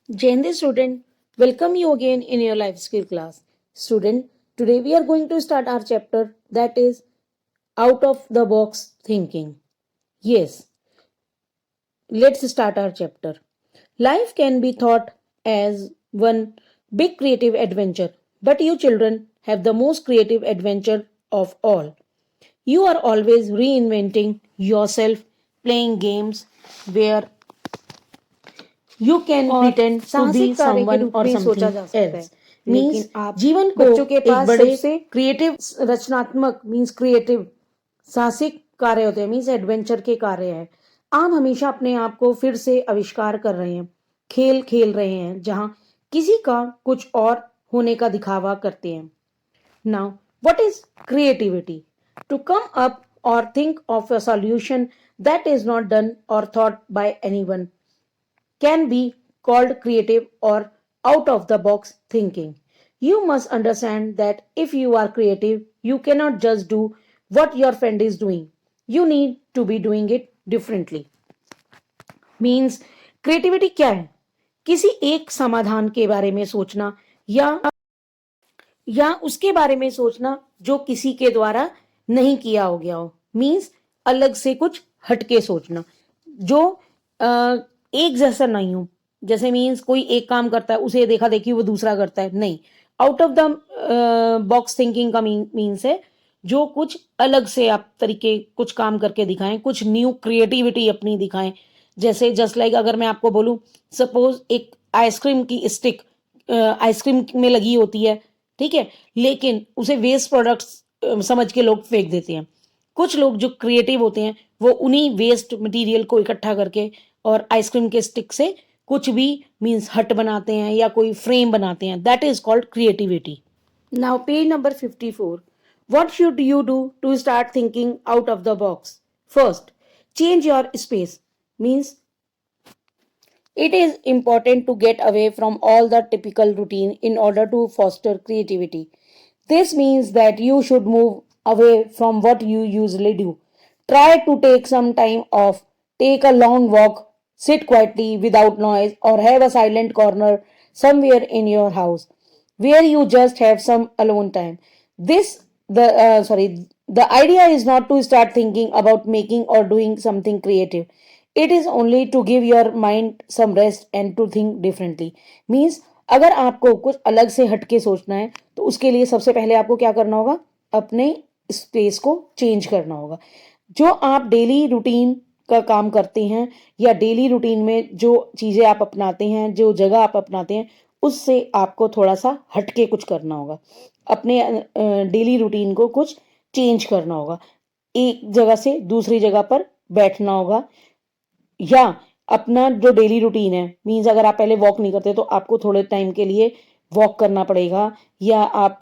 Jayanti student, welcome you again in your life skill class. Student, today we are going to start our chapter that is out of the box thinking. Yes, let's start our chapter. Life can be thought as one big creative adventure, but you children have the most creative adventure of all. You are always reinventing yourself, playing games where you can और pretend to साहसिक be कार्य के someone रूप or में ही सोचा something जा सकता else. है, लेकिन मीन्स आप जीवन को बच्चों के एक पास बड़े सबसे क्रिएटिव रचनात्मक मीन्स क्रिएटिव साहसिक कार्य होते हैं मीन्स एडवेंचर के कार्य है। आप हमेशा अपने आप को फिर से आविष्कार कर रहे हैं, खेल खेल रहे हैं जहां किसी का कुछ और होने का दिखावा करते हैं। Now, what is creativity? To come up or think of a solution that is not done or thought by anyone can be called creative or out of the box thinking. You must understand that if you are creative, you cannot just do what your friend is doing. You need to be doing it differently. Means creativity क्या है? किसी एक समाधान के बारे में सोचना या उसके बारे में सोचना जो किसी के द्वारा नहीं किया हो गया हो। मीन्स अलग से कुछ हटके सोचना जो एक जैसा नहीं हो। जैसे मीन्स कोई एक काम करता है उसे देखा देखी वो दूसरा करता है, नहीं। Out of the box thinking का मीन्स है जो कुछ अलग से आप तरीके कुछ काम करके दिखाएं, कुछ न्यू क्रिएटिविटी अपनी दिखाएं। जैसे जस्ट लाइक अगर मैं आपको बोलूं, सपोज एक आइसक्रीम की स्टिक आइसक्रीम में लगी होती है, ठीक है, लेकिन उसे वेस्ट प्रोडक्ट्स समझ के लोग फेंक देते हैं। कुछ लोग जो क्रिएटिव होते हैं वो उन्हीं वेस्ट मटेरियल को इकट्ठा करके और आइसक्रीम के स्टिक से कुछ भी मीन्स हट बनाते हैं या कोई फ्रेम बनाते हैं। That is called creativity. Now page number 54. What should you do to start thinking out of the box? First, change your space. Means it is important to get away from all the typical routine in order to foster creativity. This means that you should move away from what you usually do. Try to take some time off, take a long walk, sit quietly without noise, or have a silent corner somewhere in your house where you just have some alone time. The idea is not to start thinking about making or doing something creative. It is only to give your mind some rest and to think differently. Means अगर आपको कुछ अलग से हटके सोचना है तो उसके लिए सबसे पहले आपको क्या करना होगा, अपने स्पेस को चेंज करना होगा। जो आप डेली रूटीन का काम करते हैं या डेली रूटीन में जो चीज़ें आप अपनाते हैं, जो जगह आप अपनाते हैं, उससे आपको थोड़ा सा हटके कुछ करना होगा। अपने डेली रूटीन को कुछ चेंज करना होगा। एक जगह से दूसरी जगह पर बैठना होगा या अपना जो डेली रूटीन है, मीन्स अगर आप पहले वॉक नहीं करते तो आपको थोड़े टाइम के लिए वॉक करना पड़ेगा या आप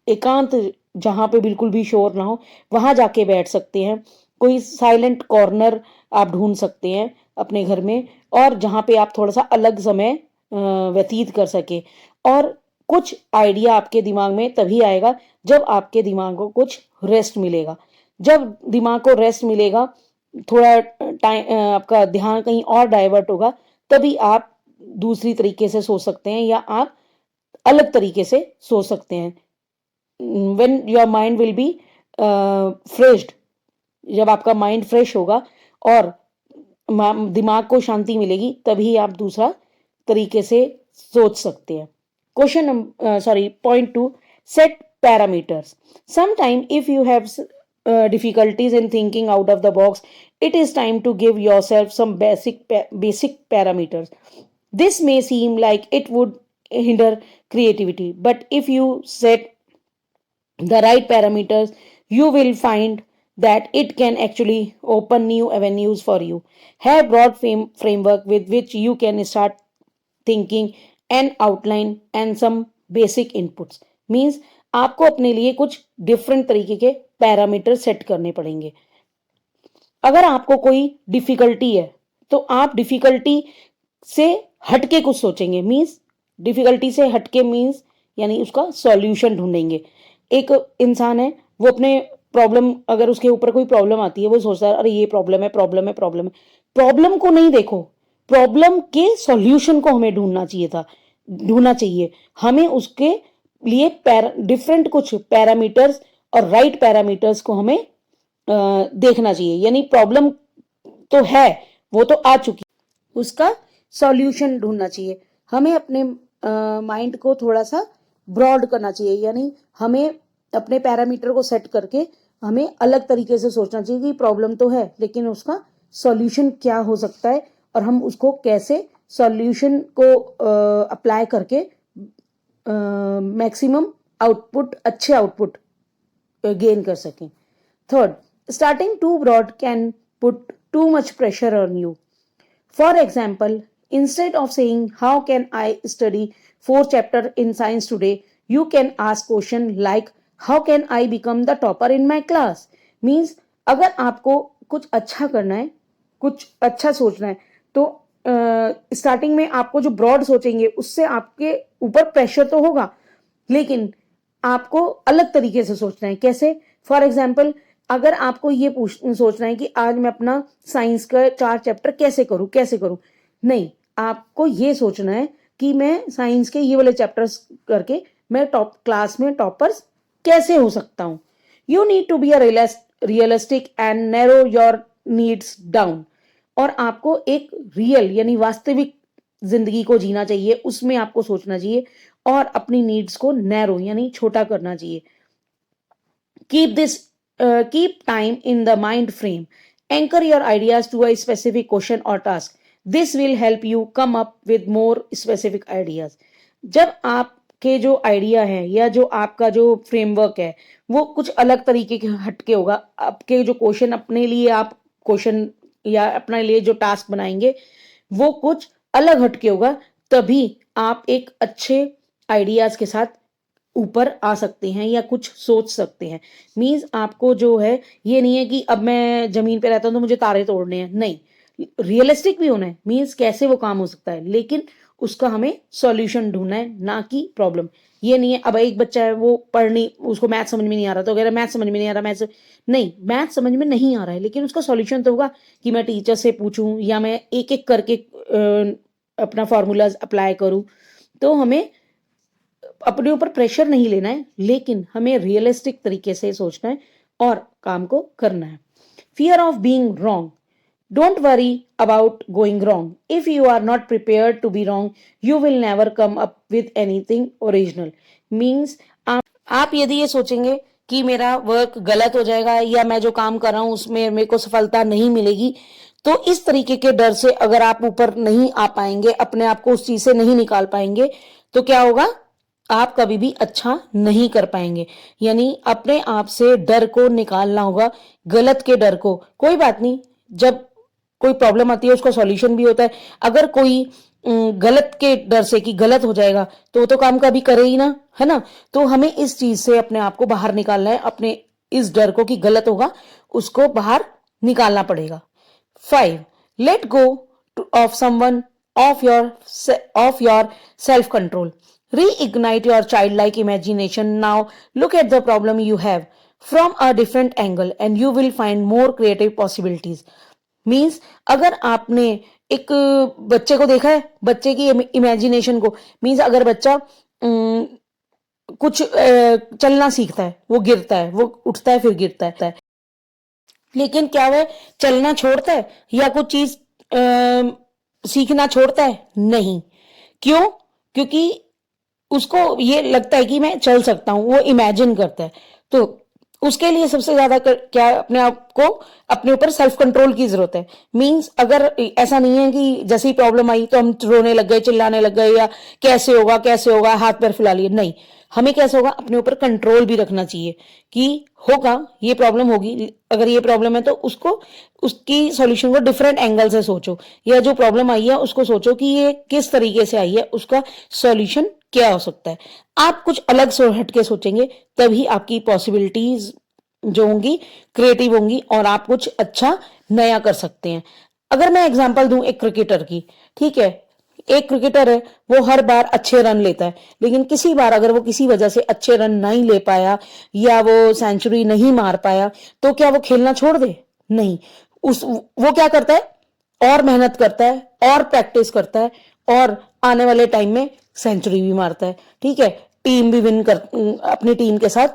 एकांत जहाँ पे बिल्कुल भी शोर ना हो वहाँ जाके बैठ सकते हैं। कोई साइलेंट कॉर्नर आप ढूंढ सकते हैं अपने घर में और जहाँ पे आप थोड़ा सा अलग समय व्यतीत कर सके। और कुछ आइडिया आपके दिमाग में तभी आएगा जब आपके दिमाग को कुछ रेस्ट मिलेगा। जब दिमाग को रेस्ट मिलेगा, थोड़ा टाइम आपका ध्यान कहीं और डाइवर्ट होगा, तभी आप दूसरी तरीके से सोच सकते हैं या आप अलग तरीके से सोच सकते हैं। When your mind will be freshed, जब आपका माइंड फ्रेश होगा और दिमाग को शांति मिलेगी तभी आप दूसरा तरीके से सोच सकते हैं। Point 2, set parameters. Sometime if you have difficulties in thinking out of the box, it is time to give yourself some basic parameters. This may seem like it would hinder creativity, but if you set the right parameters, you will find that it can actually open new avenues for you. Have broad framework with which you can start thinking, an outline and some basic inputs. Means आपको अपने लिए कुछ different तरीके के parameter set करने पड़ेंगे। अगर आपको कोई डिफिकल्टी है तो आप डिफिकल्टी से हटके कुछ सोचेंगे। मीन्स डिफिकल्टी से हटके मीन्स यानी उसका सॉल्यूशन ढूंढेंगे। एक इंसान है वो अपने प्रॉब्लम, अगर उसके ऊपर कोई प्रॉब्लम आती है वो सोचता है अरे ये प्रॉब्लम है, प्रॉब्लम है, प्रॉब्लम है। प्रॉब्लम को नहीं देखो, प्रॉब्लम के सॉल्यूशन को हमें ढूंढना चाहिए। हमें उसके लिए डिफरेंट कुछ पैरामीटर्स और राइट पैरामीटर्स को हमें देखना चाहिए। यानी प्रॉब्लम तो है, वो तो आ चुकी, उसका सॉल्यूशन ढूंढना चाहिए। हमें अपने माइंड को थोड़ा सा ब्रॉड करना चाहिए, यानी हमें अपने पैरामीटर को सेट करके हमें अलग तरीके से सोचना चाहिए कि प्रॉब्लम तो है लेकिन उसका सॉल्यूशन क्या हो सकता है और हम उसको कैसे सॉल्यूशन को अप्लाई करके मैक्सिमम आउटपुट, अच्छे आउटपुट गेन कर सकें। Third, starting too broad can put too much pressure on you. For example, instead of saying, how can I study 4 chapter in science today, you can ask question like, how can I become the topper in my class? Means अगर आपको कुछ अच्छा करना है, कुछ अच्छा सोचना है, तो स्टार्टिंग में आपको जो ब्रॉड सोचेंगे उससे आपके ऊपर प्रेशर तो होगा, लेकिन आपको अलग तरीके से सोचना है। कैसे? फॉर एग्जाम्पल, अगर आपको ये सोचना है कि आज मैं अपना साइंस का 4 चैप्टर कैसे करूं, नहीं, आपको ये सोचना है कि मैं साइंस के ये वाले चैप्टर्स करके मैं टॉप क्लास में टॉपर्स कैसे हो सकता हूं। You need to be a realistic and narrow your needs down. और आपको एक रियल यानी वास्तविक जिंदगी को जीना चाहिए, उसमें आपको सोचना चाहिए और अपनी नीड्स को नैरो यानी छोटा करना चाहिए। Keep time in the mind frame. Anchor your ideas to a specific question or task. This will help you come up with more specific ideas. जब आपके जो आइडिया है या जो आपका जो फ्रेमवर्क है वो कुछ अलग तरीके के हटके होगा, आपके जो क्वेश्चन अपने लिए आप क्वेश्चन या अपने लिए जो टास्क बनाएंगे वो कुछ अलग हटके होगा, तभी आप एक अच्छे आइडियाज के साथ ऊपर आ सकते हैं या कुछ सोच सकते हैं। मीन्स आपको जो है ये नहीं है कि अब मैं जमीन पे रहता हूं तो मुझे तारे तोड़ने हैं, नहीं, रियलिस्टिक भी होना है। मीन्स कैसे वो काम हो सकता है, लेकिन उसका हमें सॉल्यूशन ढूंढना है, ना कि प्रॉब्लम। ये नहीं है अब एक बच्चा है वो पढ़नी, उसको मैथ समझ में नहीं आ रहा तो अगर मैथ समझ में नहीं आ रहा, मैथ समझ में नहीं आ रहा है, लेकिन उसका सॉल्यूशन तो होगा कि मैं टीचर से पूछूं या मैं एक एक करके अपना फॉर्मूलाज अप्लाई करूं। तो हमें अपने ऊपर प्रेशर नहीं लेना है, लेकिन हमें रियलिस्टिक तरीके से सोचना है और काम को करना है। Fear of being wrong, don't worry about going wrong. If you are not prepared to be wrong, you will never come up with anything original. Means आप यदि ये सोचेंगे कि मेरा वर्क गलत हो जाएगा या मैं जो काम कर रहा हूं उसमें मेरे को सफलता नहीं मिलेगी, तो इस तरीके के डर से अगर आप ऊपर नहीं आ पाएंगे, अपने आप को उस चीज से नहीं निकाल पाएंगे, तो क्या होगा, आप कभी भी अच्छा नहीं कर पाएंगे। यानी अपने आप से डर को निकालना होगा, गलत के डर को। कोई बात नहीं, जब कोई प्रॉब्लम आती है उसका सॉल्यूशन भी होता है। अगर कोई गलत के डर से कि गलत हो जाएगा तो वो तो काम कभी करे ही ना, है ना। तो हमें इस चीज से अपने आप को बाहर निकालना है, अपने इस डर को कि गलत होगा उसको बाहर निकालना पड़ेगा। 5, let go of someone of your self control. Reignite your childlike imagination. Now look at the problem you have from a different angle and you will find more creative possibilities. Means अगर आपने एक बच्चे को देखा है, बच्चे की imagination को, मीन्स अगर बच्चा कुछ चलना सीखता है, वो गिरता है, वो उठता है फिर गिरता है, लेकिन क्या वह चलना छोड़ता है या कुछ चीज सीखना छोड़ता है? नहीं। क्यों? क्योंकि उसको ये लगता है कि मैं चल सकता हूं, वो इमेजिन करता है। तो उसके लिए सबसे ज्यादा क्या, अपने आप को अपने ऊपर सेल्फ कंट्रोल की जरूरत है। मींस अगर ऐसा नहीं है कि जैसे ही प्रॉब्लम आई तो हम रोने लग गए, चिल्लाने लग गए या कैसे होगा हाथ पैर फैला लिए, नहीं। हमें कैसे होगा, अपने ऊपर कंट्रोल भी रखना चाहिए कि होगा, ये प्रॉब्लम होगी, अगर ये प्रॉब्लम है तो उसकी सॉल्यूशन को डिफरेंट एंगल से सोचो, या जो प्रॉब्लम आई है उसको सोचो कि ये किस तरीके से आई है, उसका सॉल्यूशन क्या हो सकता है। आप कुछ अलग हटके सोचेंगे तभी आपकी पॉसिबिलिटीज जो होंगी क्रिएटिव होंगी और आप कुछ अच्छा नया कर सकते हैं। अगर मैं एग्जांपल दूं एक क्रिकेटर की, ठीक है, एक क्रिकेटर है, वो हर बार अच्छे रन लेता है, लेकिन किसी बार अगर वो किसी वजह से अच्छे रन नहीं ले पाया या वो सेंचुरी नहीं मार पाया, तो क्या वो खेलना छोड़ दे? नहीं। वो क्या करता है, और मेहनत करता है और प्रैक्टिस करता है और आने वाले टाइम में सेंचुरी भी मारता है, ठीक है, टीम भी विन कर अपनी टीम के साथ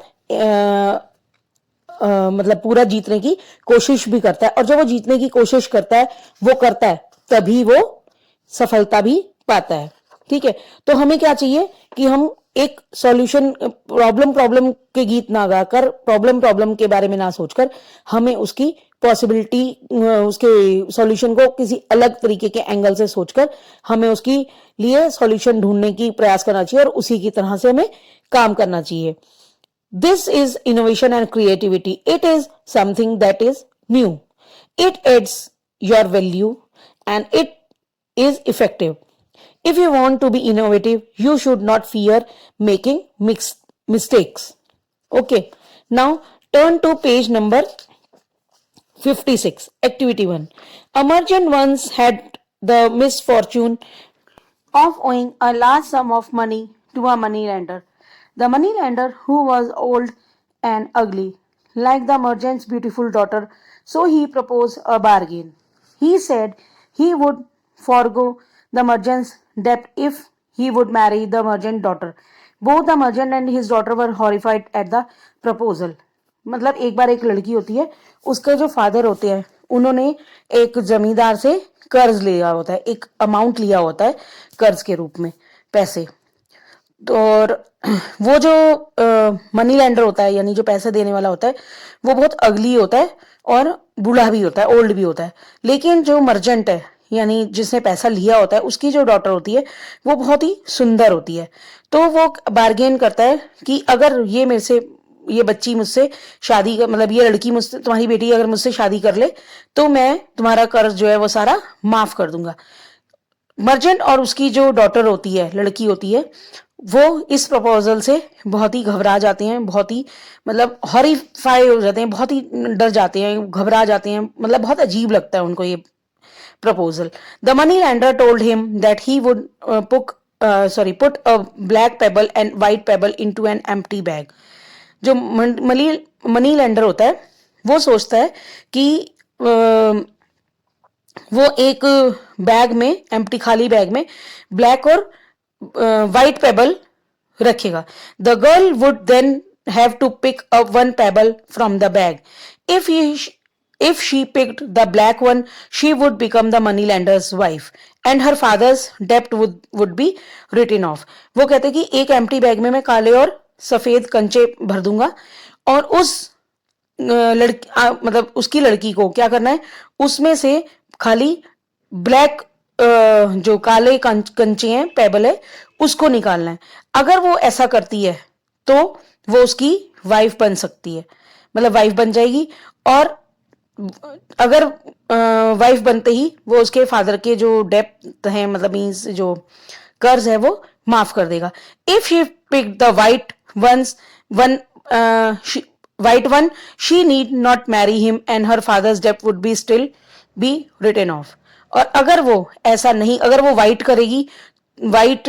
मतलब पूरा जीतने की कोशिश भी करता है। और जब वो जीतने की कोशिश करता है, वो करता है, तभी वो सफलता भी पाता है, ठीक है। तो हमें क्या चाहिए कि हम एक सॉल्यूशन, प्रॉब्लम के गीत ना गाकर, प्रॉब्लम के बारे में ना सोचकर, हमें उसकी पॉसिबिलिटी, उसके सॉल्यूशन को किसी अलग तरीके के एंगल से सोचकर हमें उसकी लिए सॉल्यूशन ढूंढने की प्रयास करना चाहिए और उसी की तरह से हमें काम करना चाहिए। This is innovation and creativity. It is something that is new. It adds your value and it is effective. If you want to be innovative, you should not fear making mistakes. Okay, now turn to page number 56, Activity 1. A merchant once had the misfortune of owing a large sum of money to a moneylender. The moneylender, who was old and ugly, like the merchant's beautiful daughter, so he proposed a bargain. He said he would forego the merchant's debt if he would marry the merchant's daughter. Both the merchant and his daughter were horrified at the proposal. मतलब एक बार एक लड़की होती है, उसके जो father होते हैं उन्होंने एक जमींदार से कर्ज लिया होता है, एक अमाउंट लिया होता है कर्ज के रूप में पैसे। और वो जो मनी लैंडर होता है, यानी जो पैसे देने वाला होता है, वो बहुत अगली होता है और बूढ़ा भी होता है, ओल्ड भी होता है। लेकिन जो मर्चेंट है, यानी जिसने पैसा लिया होता है, उसकी जो डॉटर होती है वो बहुत ही सुंदर होती है। तो वो बार्गेन करता है कि अगर ये बच्ची मुझसे शादी कर, मतलब ये लड़की मुझसे, तुम्हारी बेटी अगर मुझसे शादी कर ले तो मैं तुम्हारा कर्ज जो है वो सारा माफ कर दूंगा। मर्चेंट और उसकी जो डॉटर होती है, लड़की होती है, वो इस प्रपोजल से बहुत ही घबरा जाते हैं, बहुत ही मतलब हॉरिफाई हो जाते हैं, बहुत ही डर जाते हैं, घबरा जाते हैं, मतलब बहुत अजीब लगता है उनको ये proposal. The money lander told him that he would put a black payable and white payable into an empty bag. जो मनी लैंडर होता है वो सोचता है कि वो एक बैग में, एम्प्टी खाली बैग में ब्लैक और वाइट पेबल रखेगा। The girl would then have to pick up one pebble from the bag. If she picked the black one, she would become the moneylender's wife and her father's debt would be written off. वो कहते कि एक empty bag में मैं काले और सफेद कंचे भर दूंगा और उस मतलब उसकी लड़की को क्या करना है, उसमें से खाली ब्लैक जो काले कंचे हैं, पेबल है, उसको निकालना है। अगर वो ऐसा करती है तो वो उसकी वाइफ बन सकती है, मतलब वाइफ बन जाएगी। और अगर वाइफ बनते ही वो उसके फादर के जो डेप्ट है, मतलब मीन्स जो कर्ज है, वो माफ कर देगा। If she pick the white one, she need not marry him and her father's debt would be still be written off. और अगर वो ऐसा नहीं, अगर वो व्हाइट करेगी, व्हाइट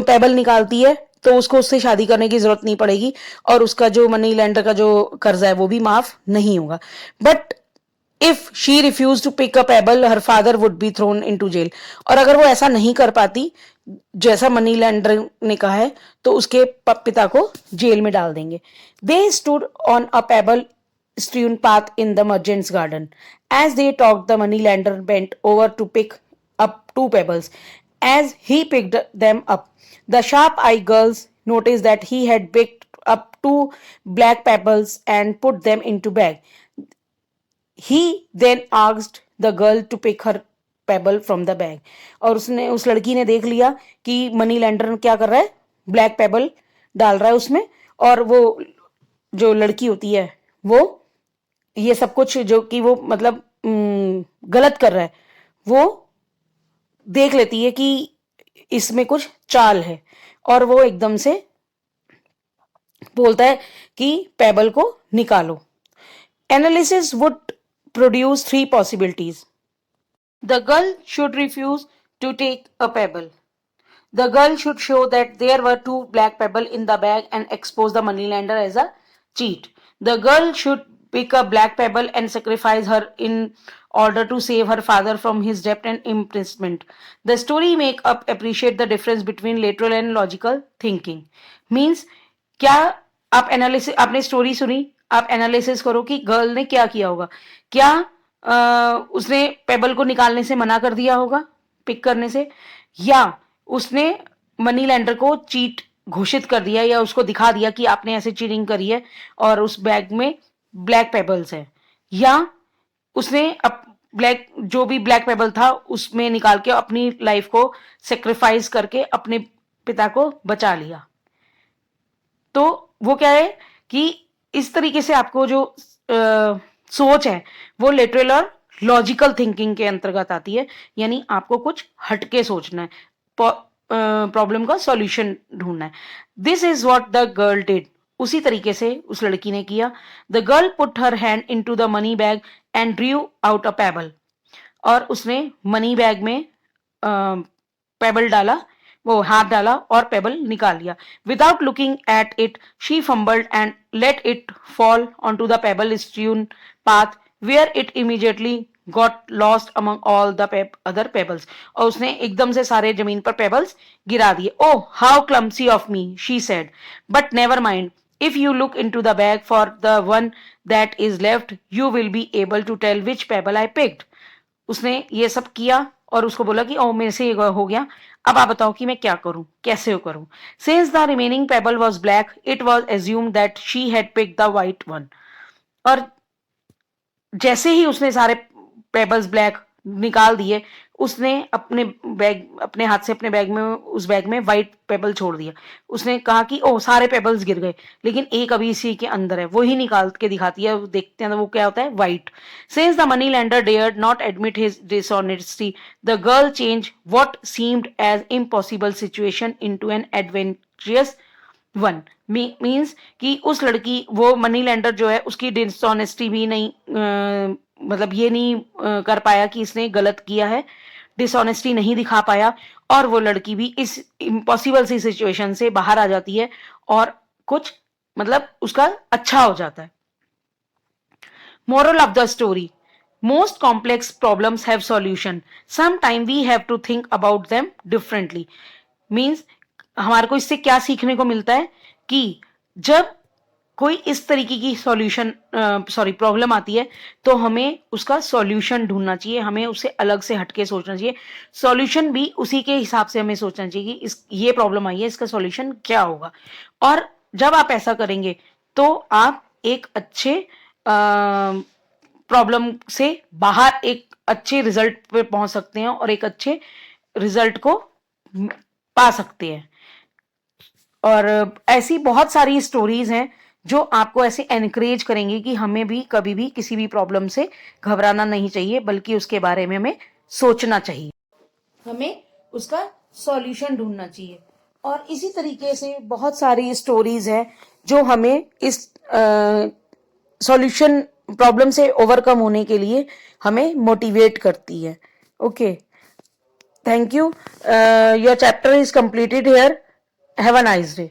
पेबल निकालती है, तो उसको उससे शादी करने की जरूरत नहीं पड़ेगी और उसका जो मनी लैंडर का जो कर्जा है वो भी माफ नहीं होगा। But if she refuse to pick a pebble, her father would be thrown into jail. और अगर वो ऐसा नहीं कर पाती जैसा मनी लैंडर ने कहा है, तो उसके पिता को जेल में डाल देंगे। They stood on a payable strewn path in the merchant's garden. As they talked, the moneylender bent over to pick up two pebbles. As he picked them up, the sharp-eyed girls noticed that he had picked up two black pebbles and put them into bag. He then asked the girl to pick her payable from the bag. और उस लड़की ने देख लिया कि money lender क्या कर रहा है, ब्लैक पेबल डाल रहा है उसमें, और वो जो लड़की होती है वो ये सब कुछ जो कि वो मतलब गलत कर रहा है, वो देख लेती है कि इसमें कुछ चाल है, और वो एकदम से बोलता है कि पेबल को निकालो। Analysis would produce three possibilities. The girl should refuse to take a pebble. The girl should show that there were two black pebbles in the bag and expose the moneylender as a cheat. The girl should pick a black pebble and sacrifice her in order to save her father from his debt and imprisonment. The story make up appreciate the difference between literal and logical thinking. Means क्या आप analysis आपने story सुनी, आप analysis करो कि girl ने क्या किया होगा. क्या उसने पेबल को निकालने से मना कर दिया होगा पिक करने से, या उसने मनी लैंडर को चीट घोषित कर दिया या उसको दिखा दिया कि आपने ऐसे चीटिंग करी है और उस बैग में ब्लैक पेबल्स है, या उसने ब्लैक जो भी ब्लैक पेबल था उसमें निकाल के अपनी लाइफ को सेक्रीफाइस करके अपने पिता को बचा लिया. तो वो क्या है कि इस तरीके से आपको जो सोच है वो लिटरल और लॉजिकल थिंकिंग के अंतर्गत आती है, यानी आपको कुछ हटके सोचना है, प्रॉब्लम का सॉल्यूशन ढूंढना है. This is what the girl did. उसी तरीके से उस लड़की ने किया. The girl put her hand into the money bag and Drew out a payable. और उसने मनी बैग में पेबल डाला, वो हाथ डाला और पेबल निकाल लिया. Without looking at it she fumbled and let it fall on to the pebble strewn path where it immediately got lost among all the other pebbles. और उसने एकदम से सारे जमीन पर पेबल्स गिरा दिए. Oh how clumsy of me, she said, but never mind. If you look into the bag for the one that is left, you will be able to tell which pebble I picked. उसने ये सब किया और उसको बोला कि ओ मेरे से ये हो गया, अब आप बताओ कि मैं क्या करूं, कैसे करूं. Since the remaining pebble was black, it was assumed that she had picked the white one. और जैसे ही उसने सारे पेबल्स ब्लैक निकाल दिए, उसने अपने बैग अपने हाथ से अपने बैग में उस बैग में व्हाइट पेबल छोड़ दिया. उसने कहा कि ओ सारे पेबल्स गिर गए, लेकिन एक अभी इसी के अंदर है, वो ही निकाल के दिखाती है, देखते हैं वो क्या होता है, white. Since the money lender dared not admit his dishonesty, the girl change what seemed as impossible situation into an adventurous one. Means कि उस लड़की, वो मनी लेंडर जो है, उसकी डिसऑनेस्टी भी नहीं मतलब ये नहीं कर पाया कि इसने गलत किया है, डिसऑनेस्टी नहीं दिखा पाया, और वो लड़की भी इस इम्पॉसिबल सी सिचुएशन से बाहर आ जाती है और कुछ मतलब उसका अच्छा हो जाता है. Moral of the story, most complex problems have solution. Sometime we have to think about them differently. Means हमारे को इससे क्या सीखने को मिलता है कि जब कोई इस तरीके की प्रॉब्लम आती है तो हमें उसका सॉल्यूशन ढूंढना चाहिए, हमें उससे अलग से हटके सोचना चाहिए. सॉल्यूशन भी उसी के हिसाब से हमें सोचना चाहिए कि ये प्रॉब्लम आई है, इसका सॉल्यूशन क्या होगा. और जब आप ऐसा करेंगे तो आप एक अच्छे प्रॉब्लम से बाहर एक अच्छे रिजल्ट पे पहुंच सकते हैं और एक अच्छे रिजल्ट को पा सकते हैं. और ऐसी बहुत सारी स्टोरीज हैं जो आपको ऐसे एनकरेज करेंगे कि हमें भी कभी भी किसी भी प्रॉब्लम से घबराना नहीं चाहिए, बल्कि उसके बारे में हमें सोचना चाहिए, हमें उसका सॉल्यूशन ढूंढना चाहिए. और इसी तरीके से बहुत सारी स्टोरीज हैं जो हमें इस सॉल्यूशन प्रॉब्लम से ओवरकम होने के लिए हमें मोटिवेट करती है. Okay, thank you. Your chapter is completed here. Have a nice day.